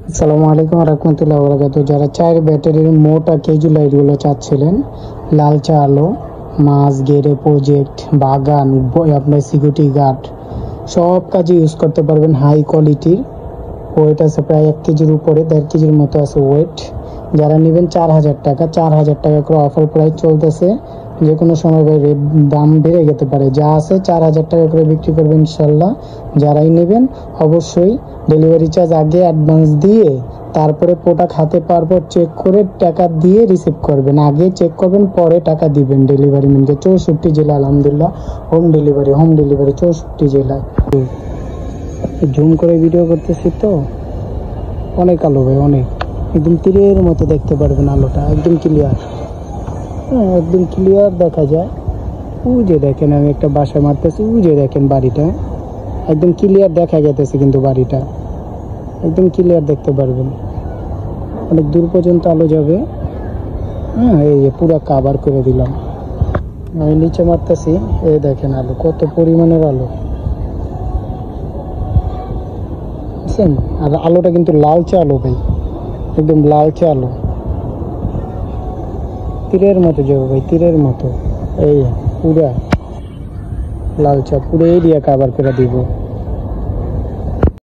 আসসালামু আলাইকুম রহমতুল্লাহ বরকাত। যারা চায়ের ব্যাটারির মোটা কেজু লাইটগুলো চাচ্ছিলেন, লালচা আলো, মাছ গেড়ে প্রজেক্ট, বাগান, আপনার সিকিউরিটি গার্ড সব কাজে ইউজ করতে পারবেন। হাই কোয়ালিটির ওয়েট আছে প্রায় 1 কেজির উপরে, 1.5 কেজির মতো আছে ওয়েট। যারা নেবেন 4,000 টাকা, 4,000 টাকা করে অফার প্রাইস চলতেছে। যে কোনো সময় রেট দাম বেড়ে যেতে পারে। যা আছে 4,000 টাকা করে বিক্রি করবেন ইনশাল্লাহ। যারাই নেবেন অবশ্যই ডেলিভারি চার্জ আগে অ্যাডভান্স দিয়ে তারপরে প্রোডাক্ট হাতে পাওয়ার পর চেক করে টাকা দিয়ে রিসিভ করবেন। আগে চেক করবেন পরে টাকা দিবেন ডেলিভারি ম্যানকে। 64 জেলা আলহামদুলিল্লাহ হোম ডেলিভারি 64 জেলায়। জুম করে ভিডিও করতেছি তো অনেক আলো ভাই, অনেক একদম তীরের মতো দেখতে পারবেন। আলোটা একদম ক্লিয়ার, একদম ক্লিয়ার দেখা যায়। ওই যে দেখেন আমি একটা বাসা মারতেছি, ওই যে দেখেন বাড়িটা একদম ক্লিয়ার দেখা যেতেছে, কিন্তু বাড়িটা একদম ক্লিয়ার দেখতে পারবেন। অনেক দূর পর্যন্ত আলো যাবে। এই যে পুরো কাভার করে দিলাম। আমি নিচে মারতেছি, এই দেখেন আলো, কত পরিমাণের আলো। বুঝছেন? আর আলোটা কিন্তু লালচে আলো ভাই, একদম লালচে আলো, তীরের মতো যাবে ভাই, তীরের মতো। এই পুরা লালচা পুরো এরিয়া কাভার করে দিব।